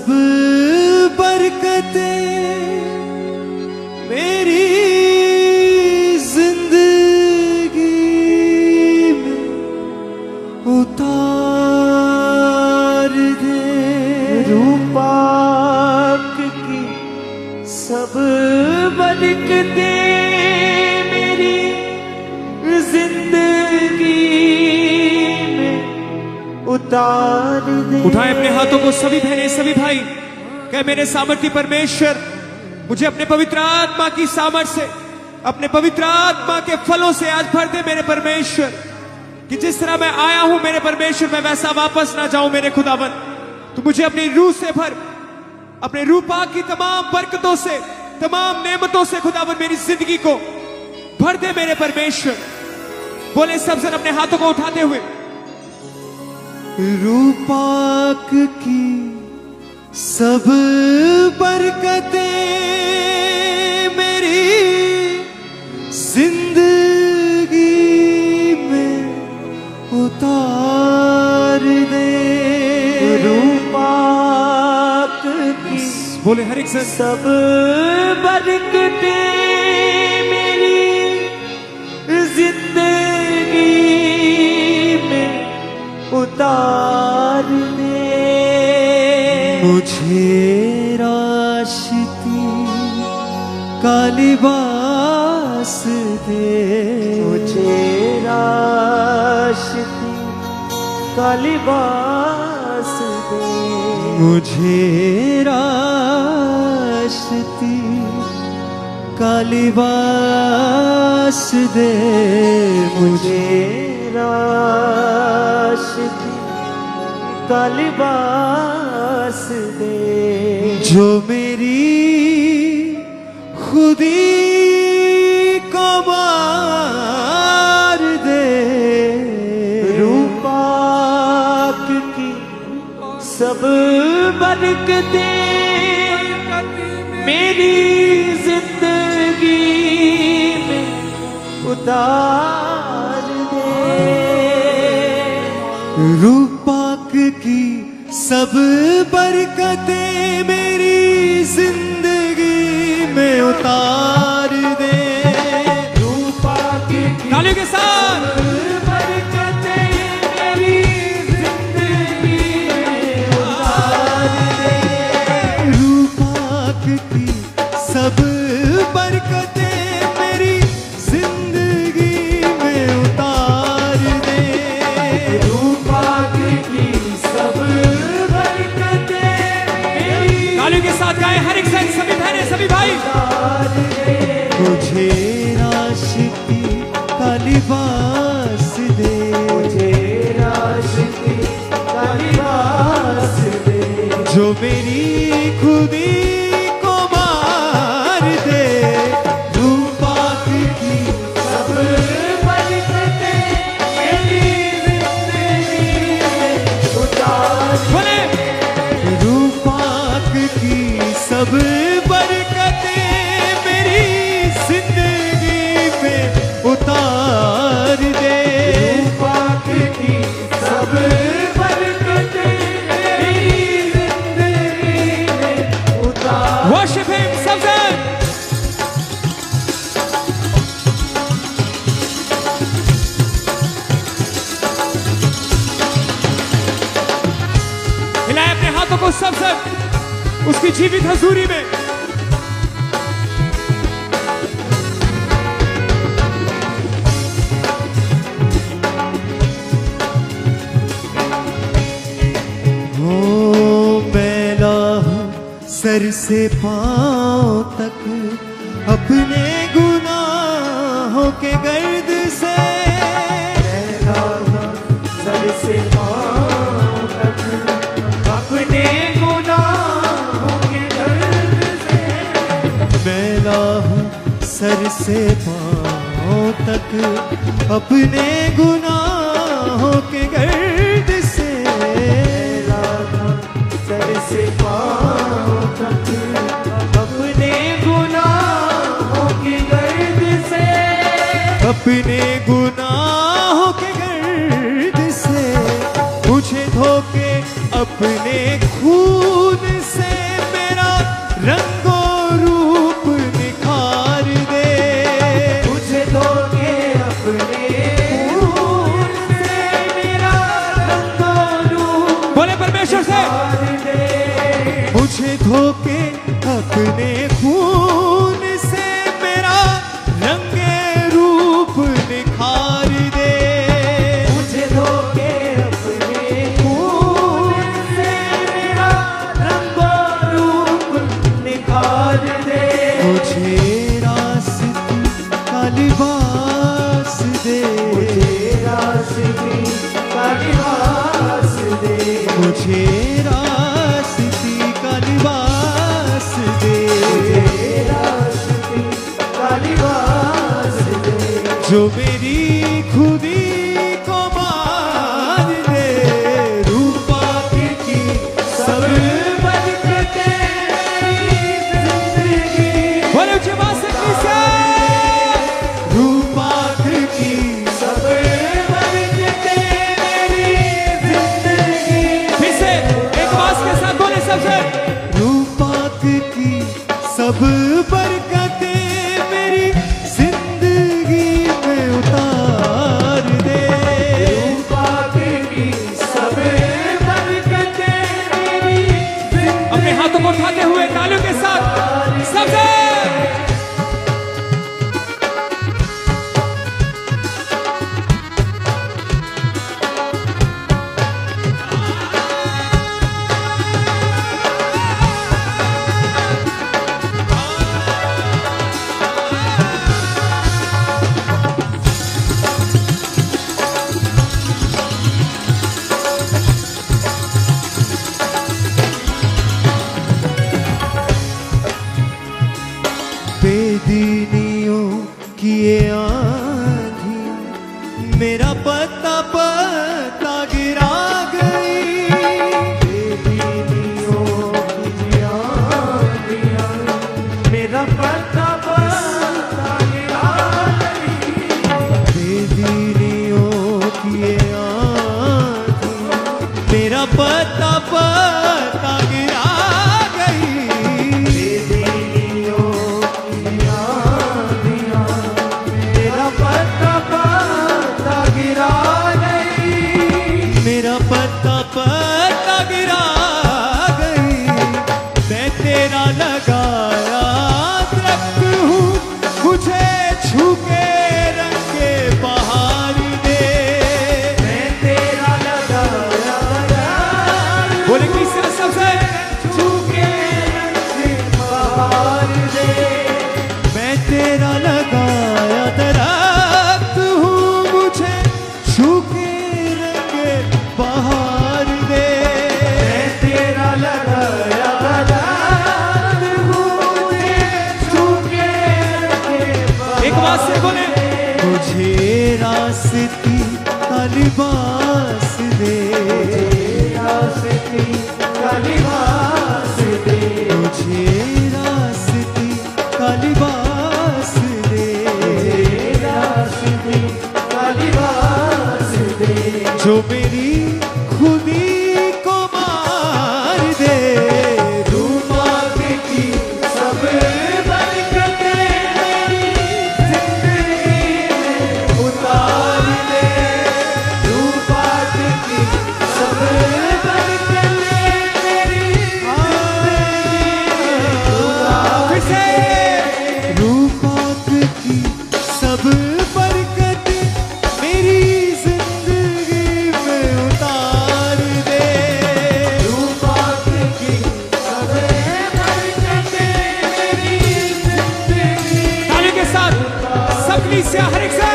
सब बरकतें मेरी जिंदगी में उतार दे। रूपाक की सब बरकतें मेरी जिंदगी में उतार दे। उठाए अपने हाथों को सभी बहनें सभी भाई, कह मेरे सामर्थ्य परमेश्वर मुझे अपने पवित्र आत्मा की सामर्थ से, अपने पवित्र आत्मा के फलों से आज भर दे मेरे परमेश्वर, कि जिस तरह मैं आया हूं मेरे परमेश्वर मैं वैसा वापस ना जाऊं मेरे खुदावन। तू मुझे अपनी रूह से भर, अपने रूपा की तमाम बरकतों से, तमाम नेमतों से खुदावन मेरी जिंदगी को भर दे मेरे परमेश्वर। बोले सब जन अपने हाथों को उठाते हुए। रूपाक की सब बरकतें मेरी जिंदगी में उतार दे। रूपाक की बोले हर एक जन सब बरकतें मेरी जिंदगी में उतार दे। मुझे राशती का लिबास दे। मुझे राशती का लिबास दे। मुझे राशती का लिबास दे। मुझे राशती का लिबास दे। जो मेरी खुदी को मार दे। रूपाक की सब बरकतें मेरी जिंदगी में उतार दे। रूपाक की सब बरकतें मेरी जिंदगी में उतार दे। रूपाक की तालियों के साथ बरकतें मेरी जिंदगी में उतार दे। रूपाक की सब बरकतें मेरी जिंदगी में उतार दे। रूपाक की सब बरकतें मेरी तालियों के साथ गाए हर एक जन, सभी बहनें सभी भाई। मुझे राशती का लिबास दे। मुझे राशती का लिबास दे। जो मेरी खुदी को मार दे। रूपाक की सब बरकतें मेरी जिंदगी में उतार बोले रूपाक की सब बरकतें मेरी जिंदगी में उतार दे। रूपाक की सब बरकतें मेरी जिंदगी में उतार। वर्शिप हिम सब जन। हिलाए अपने हाथों को सब जन उसकी जीवित हजूरी में। हो मैला हूँ सर से पाँव तक अपने गुनाहों के गर्द से। सर से पाँव तक अपने गुनाहों के दर्द से। मैला हूँ सर से पाँव तक अपने गुनाहों के गर्द से। सर से पाँव तक अपने गुनाहों के गर्द से। अपने गुनाहों के गर्द से मुझे धोके अपने खून से। रंगों रूप निखार दे। मुझे धोके अपने खून से मेरा रंगों रूप बोले परमेश्वर से, निखार दे। मुझे धोके अपने खून से मेरा रंगे रूप निखार दे। मुझे धोके अपने खून से मेरा रंगों रूप निखार दे। मुझे रास्ते का लिबास दे। मुझे रास्ते का लिबास दे। मुझे रास्ते का लिबास दे। मुझे रास्ते का लिबास दे। जो मेरी खुदी को मार दे। रूपा की सब बरकतें मेरी जिंदगी बोले ऊंची आवाज से कलीसिया। रूपा की सब बरकतें मेरी जिंदगी फिर से एक आवाज के साथ बोले सबसे, रूपाक की सब बरकतें मेरी जिंदगी में उतार दे। पाक की सब बरकतें मेरी जिंदगी अपने हाथों को उठाते हुए तालियों के साथ सबसे। बेदीनियों की ये आंधी मेरा पत्ता पत्ता गिरा गई। बेदीनियों की आंधियां मेरा पत्ता पत्ता गिरा गई। बेदीनियों की ये आंधी मेरा पत्ता पत्ता गिरा गई। बेदीनियों की आंधियां मेरा पत्ता पत्ता गिरा गई। मेरा पत्ता पत्ता गिरा गई। मैं तेरा लगाया दरख्त हूँ, मुझे छू के रंगे बहार दे। मैं तेरा लगाया दरख्त बोले कलीसिया सबसे, झुके रंग बहार दे। मैं तेरा लगाया दरख्त हूँ, मुझे छू के रंगे बहार दे। मैं तेरा लगाया दरख्त मुझे झुके रंग एक आवाज से बोले, मुझे रास्ते का लिबास दे। रास्ते का लिबास दे। मुझे रास्ते का लिबास दे। रास्ते का लिबास दे। जो मेरी खुदी को मार दे। रूपाक की सब बरकतें मेरी जिंदगी में उतार दे। रूपाक की सब बरकतें मेरी फिर से रूपाक की सब बरकत मेरी जिंदगी में उतार दे। रूपाक की सब बरकतें मेरी जिंदगी तालियों के साथ सब कलीसिया हर एक से।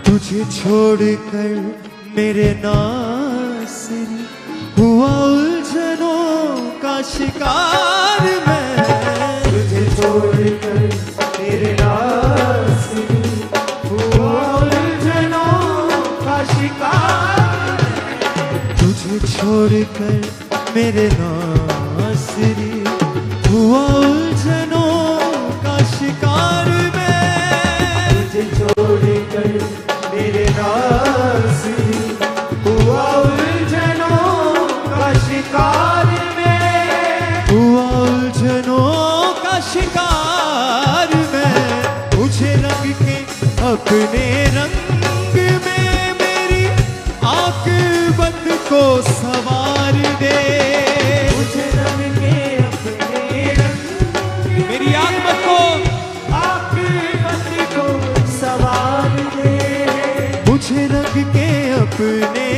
तुझे छोड़कर मेरे नासिर हुआ उलझनों का शिकार मैं। तुझे छोड़कर तेरे मुझे छोड़कर मेरे नासरी हुआ उलझनों का शिकार मैं। मुझे छोड़कर मेरे नासरी हुआ उलझनों का शिकार में। हुआ उलझनों का शिकार मैं। मुझे रंग के अपने रंग में मेरी आक़िबत को सवार दे। मुझे रंग के अपने रंग में मेरी आक़िबत को आक़िबत को सवार दे। मुझे रंग के अपने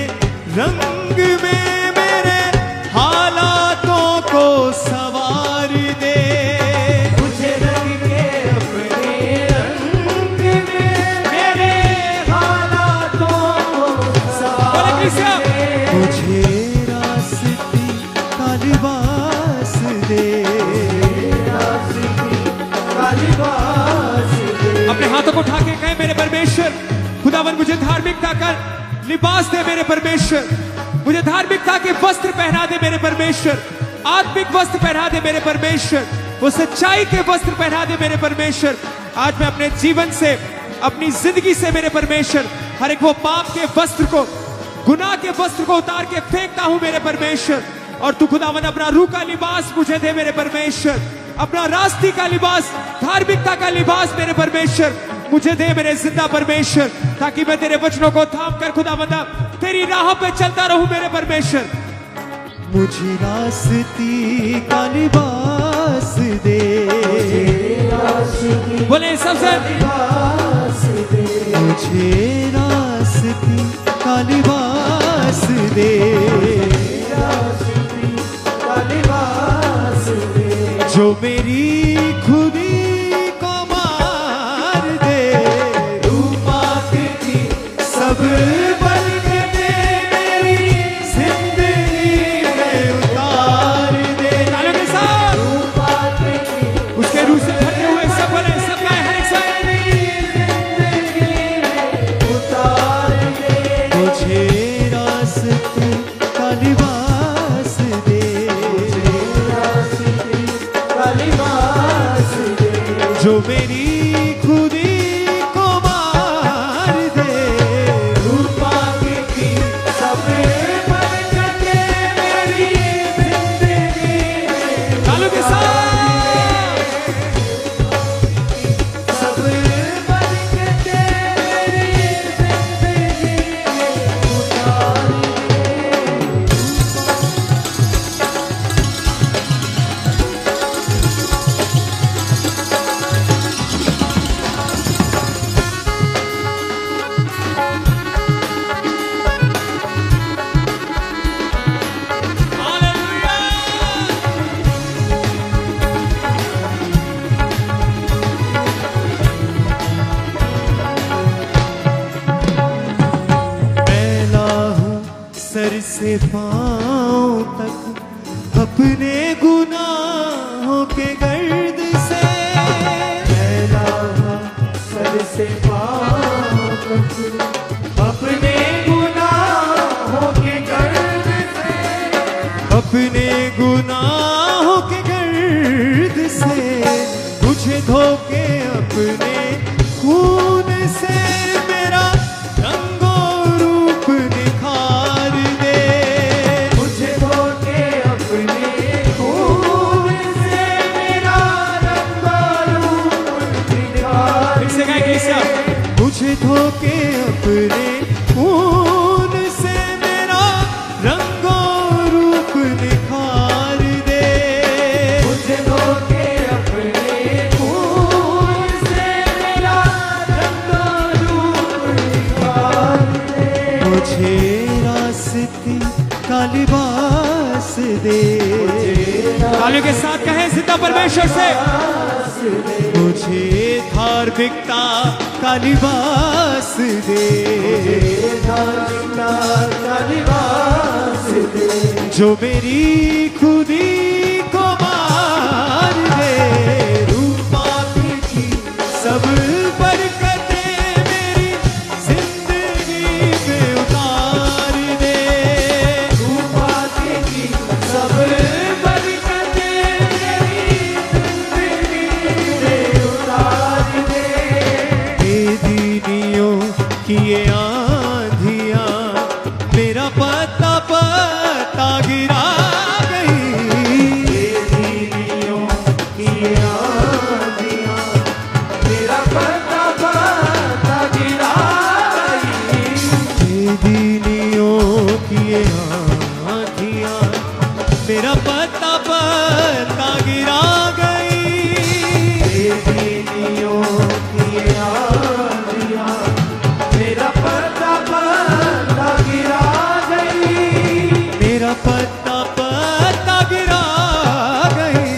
रंग में मेरे हालातों को सवार दे। मुझे रंग के अपने रंग में मेरे हालातों को सवार दे। मुझे रास्ते का लिबास दे। का लिबास दे। अपने हाथों को उठा के कहे मेरे परमेश्वर खुदावन मुझे धार्मिकता का लिबास दे मेरे परमेश्वर। मुझे धार्मिकता के वस्त्र पहना दे मेरे परमेश्वर। आत्मिक वस्त्र पहना दे मेरे परमेश्वर। वो सच्चाई के वस्त्र पहना दे मेरे परमेश्वर। आज मैं अपने जीवन से अपनी जिंदगी से मेरे परमेश्वर हर एक वो पाप के वस्त्र को गुनाह के वस्त्र को उतार के फेंकता हूं मेरे परमेश्वर। और तू खुदावन अपना रूह का लिबास मुझे दे मेरे परमेश्वर। अपना रास्ते का लिबास धार्मिकता का लिबास मेरे परमेश्वर मुझे दे मेरे जिंदा परमेश्वर, ताकि मैं तेरे वचनों को थाम कर खुदावंदा तेरी राह पे चलता रहूं मेरे परमेश्वर। मुझे रास्ते का लिबास दे। बोले सबसे मुझे रास्ते का लिबास दे। जो मेरी खुदी को मार दे। रूपात की सब बरकतें मेरी जिंदगी में उतार दे। तालियों के साथ उसके रूह से भरे हुए सब बोले सब गाए हर एक साथ। मुझे रास्ते का लिबास दे। जो मेरी खुदी को मार दे। रूपा की सब बरकतें मेरी जिंदगी में तालियों के साथ सब बरकतें मेरी जिंदगी में उतार सर से पांव तक अपने गुनाहों के गर्द से। फैला हुआ सर से पांव तक अपने गुनाहों के गर्द से। अपने गुनाहों के गर्द से मुझे धोके अपने खून से मेरा रंगो रूप निखार दे। मुझे धोके अपने खून से मेरा रंग-रूप दिखा फिर से गाए कैसा मुझे धोके अपने खून से मेरा रंगो रूप निखार दे। मुझे धोके अपने खून से मेरा रंग-रूप दिखा दे। मुझे रास्ते का लिबास दे। तालियों के साथ कहें जिंदा परमेश्वर से मुझे धार्मिकता का लिबास दे। धार्मिकता का लिबास दे। जो मेरी खुदी को मार दे। रूपा की सब बरकतें मेरी जिंदगी में उतार दे। मेरा पत्ता पत्ता गिरा गई, बेदीनियों की आंधियां मेरा पत्ता पत्ता गिरा गई, मेरा पत्ता पत्ता गिरा गई।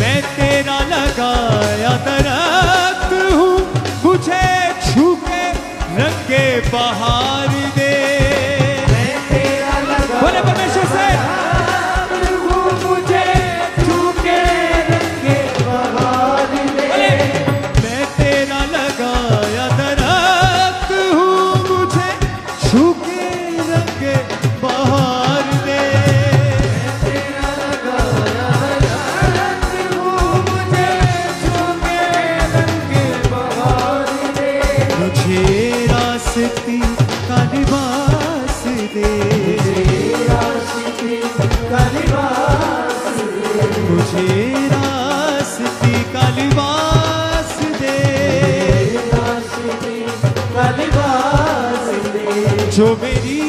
मैं तेरा लगाया दरख्त हूँ, मुझे छू के रंगे बहार दे। मैं तेरा लगा बोले परमेश्वर से मुझे छू के रंगे बहार दे। बोले मैं तेरा लगाया दरख्त हूँ, मुझे छू के रंगे बहार दे। तेरा लगाया दरख्त हूँ, मुझे छू के रंगे बहार दे। मुझे रास्ते का लिबास दे, आशिकी का लिबास दे, मुझे रास्ते का लिबास दे। आशिकी का लिबास दे। जो मेरी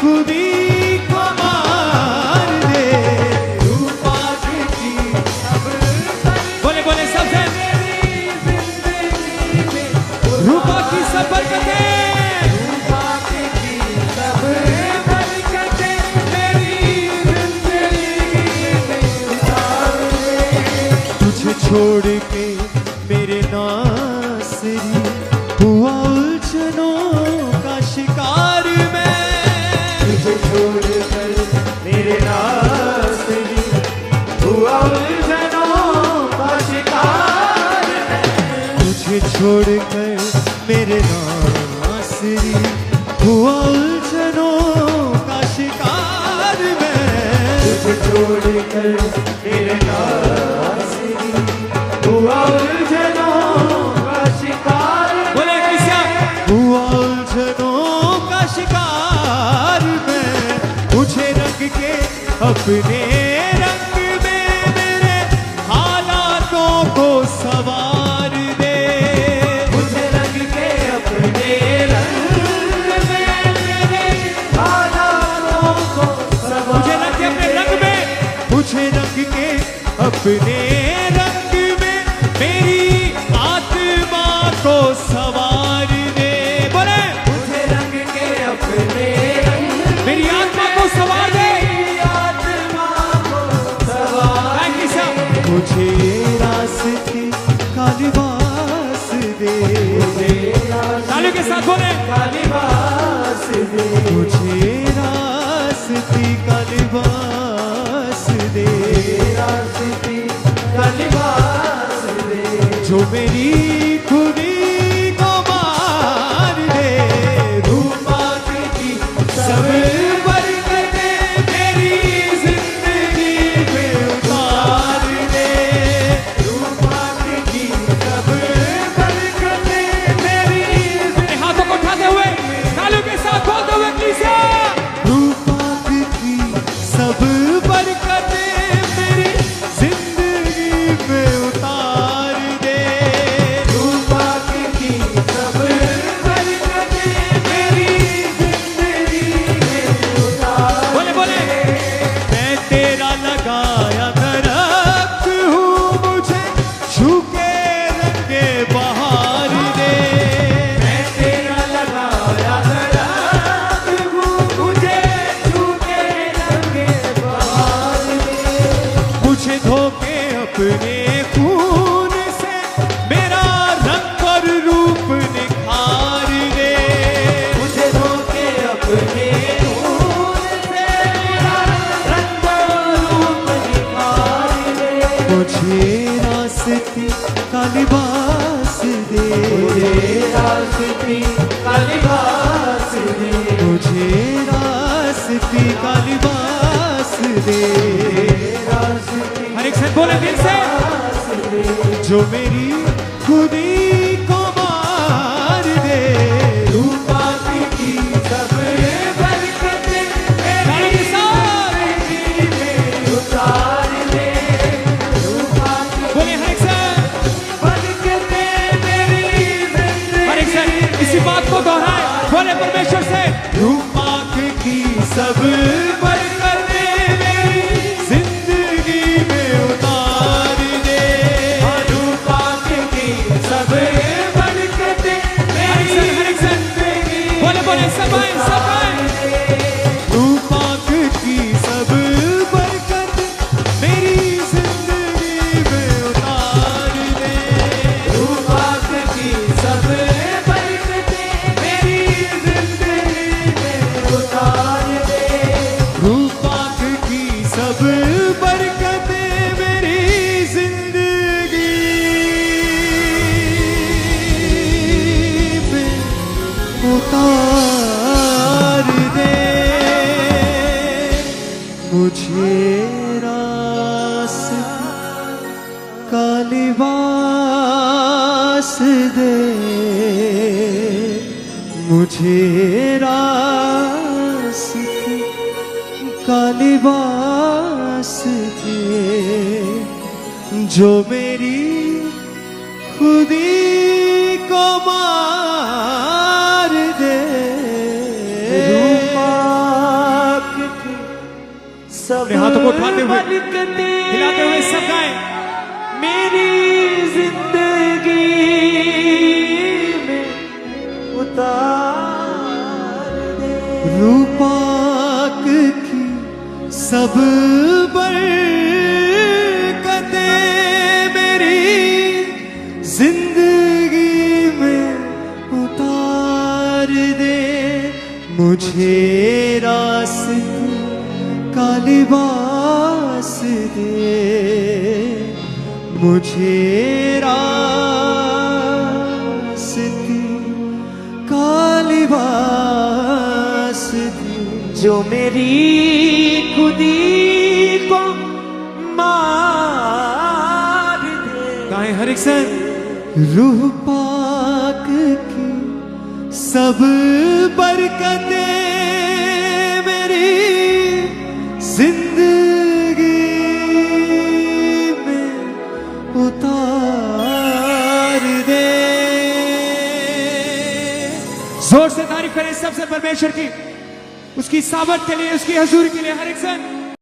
खुदी को मार दे, रूपा की अब बोले बोले सबसे जिंदगी में रूपा की सब बरकतें रूपा की सब बरकतें मेरी जिंदगी में उतार दे। तुझे छोड़ के मेरे नासरी हुआ उलझनों का शिकार मैं। तुझे छोड़कर मेरे नासरी हुआ उलझनों का शिकार है। तुझे छोड़कर मेरे नासरी हुआ उलझनों का शिकार मैं। तुझे छोड़कर मेरे नासरी हुआ उलझनों का शिकार है। बोले किसा हुआ उलझनों का शिकार मैं। मुझे रंग के अपने रंग में मेरे हालातों को सवार दे। मुझे रंग के अपने रंग में मेरे हालातों को मुझे रंग के अपने रंग में मुझे रंग के अपने रंग में मेरी आत्मा को सवार दे। बोले मुझे रंग के अपने रंग मेरी आत्मा को सवार दे। में आत्मा को सवार थैंक यू सर। मुझे रास्ते का लिबास दे। तालियों के साथ बोले का लिबास दे। मुझे रास्ते का लिबास दे। रास्ते का लिबास दे। जो मेरी खुदी को मार दे। रूपा की सब बरकतें मेरी जिंदगी में उतार दे। रूपा की सब बरकतें मेरी अपने हाथों को उठाते हुए तालियों के साथ बोलते हुए कलीसिया रूपाक की सब बरकतें मेरी जिंदगी में उतार दे। रूपा की सब बरकतें मेरी जिंदगी में उतार। बोले बोले मैं तेरा लगाया दरख्त हूँ, मुझे छू के रंगे बहार दे। मैं तेरा लगाया दरख्त हूँ, मुझे छू के रंगे बहार दे। मुझे धोके अपने खून से मेरा रंग और रूप निखार दे। मुझे धोके अपने खून से मेरा रंग रूप निखार दे। मुझे रास्ते का लिबास दे। मुझे रास्ते का लिबास दे। मुझे रास्ते का लिबास दे। रास्ते हर एक साथ बोले दिल से जो मेरी खुदी को मार दे। रूपा की सब बरकतें तालियों के साथ मेरी में उतार दे। रूपा की बोले हर एक साथ बरकतें मेरी जिंदगी हर एक साथ इसी बात को दोहराए बोले परमेश्वर से रूपाक की सब बरकतें मेरी रूह पाक की सब बरकतें मेरी जिंदगी में उतार दे, मुझे रास्ते का लिबास दे, मुझे रास्ते का लिबास दे, जो मेरी खुदी को मार दे। रूह पाक की सब अपने हाथों को उठाते हुए, बरकतें हिलाते हुए सब गाएं। मेरी जिंदगी में उतार दे। रूह पाक की सब बरकतें मेरी जिंदगी में उतार दे, मुझे रास्ते का लिबास दे, मुझे रास्ते का लिबास दे, जो मेरी खुदी को मार दे। गाएं हर एक सन। रूह पाक की सब बरकतें मेरी जिंदगी में उतार दे। जोर से तारीफ करें सबसे परमेश्वर की, उसकी सामर्थ के लिए, उसकी हजूरी के लिए। हर एक सन